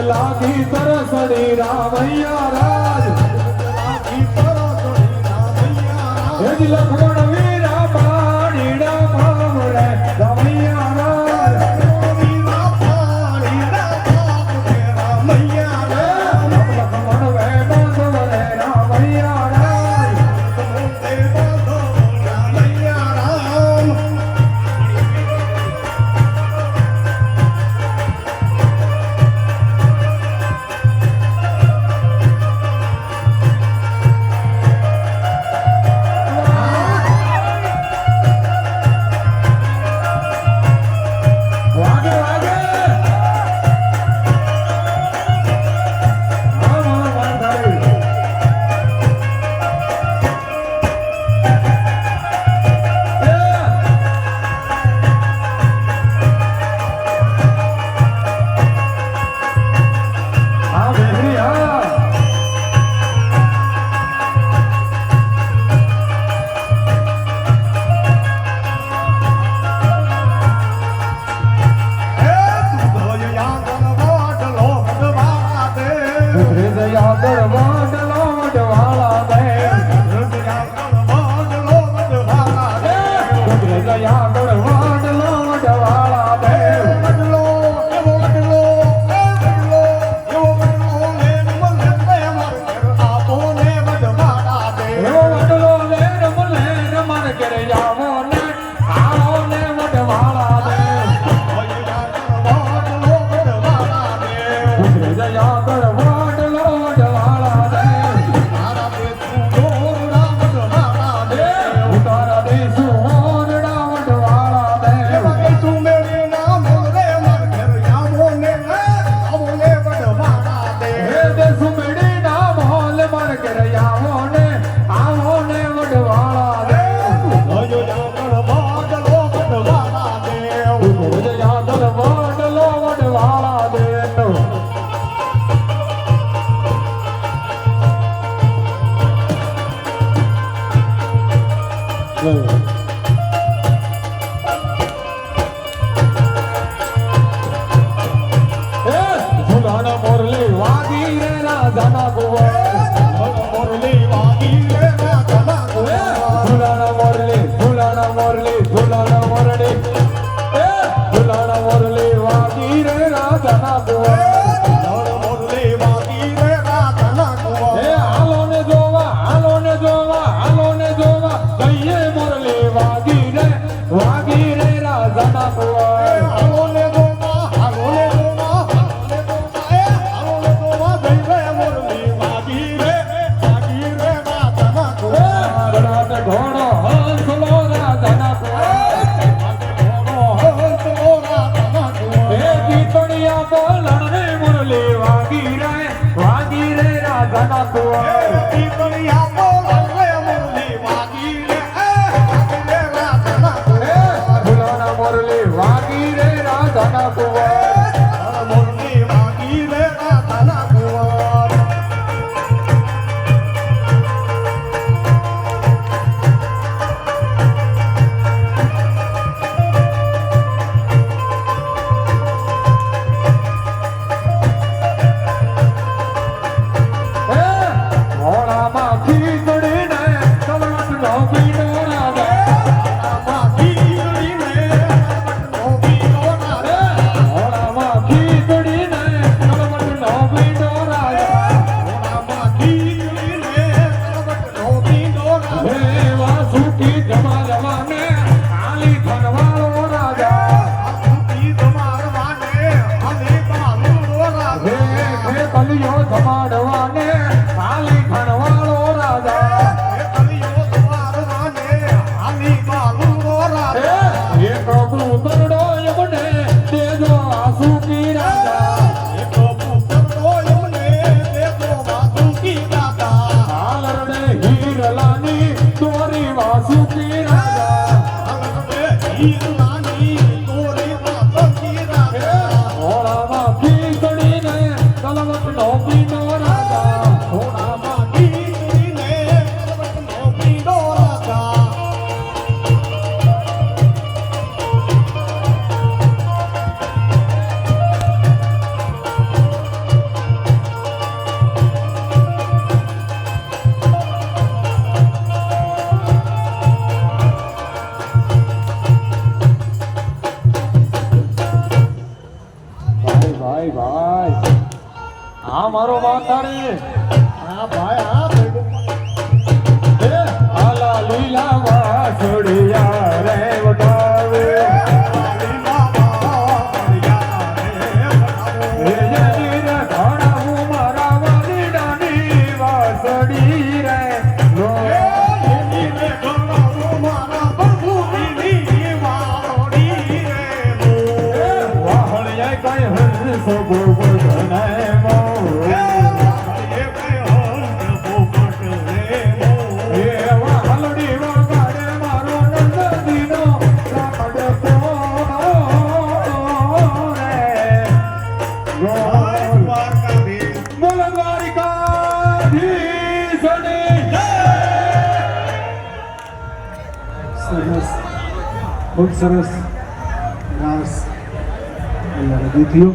लागी तरसड़ी रामैया राज लक्ष्मण वीरा पाणीड़ा पावड़े रामैया राज लक्ष्मण वे बांधवड़े रामैया राज દ્વારવાને ખાલી ખણવાળો રાજા એ કલિયો દ્વારવાને હાલી બાલુડો રાજા એ પ્રભુ તરડો યમને તેજો આસુકી રાજા એક પુત્રનો એમને દેતો વાસુકી દાતા હાલરડે હીરલાની તોરી વાસુકી રાજા હલરે હીરલાની તોરી વાસુકી રાજા ઓળામાં ખીચડીને કલવટનો પીનો રાજા થોડામાં ડીને કલવટનો પીડો રાજા ભાઈ ભાઈ ભાઈ આ મારો માતાડી હા ભાઈ હા ભાઈ એ આલા લીલા વાસુડિયા રે વટાવે એ જરીને ઘોડાવું મારા વાલીડાની વાસડી રે લો વાહણિયા કઈ હંસો ગોવર્ધને મો એ વાહલડી વગાડે મારો નંદીનો રામડે પોરે બોલ દ્વારિકાધીશની જય સરસ ખૂબ સરસ રાસ અહીંયા રજૂ થયો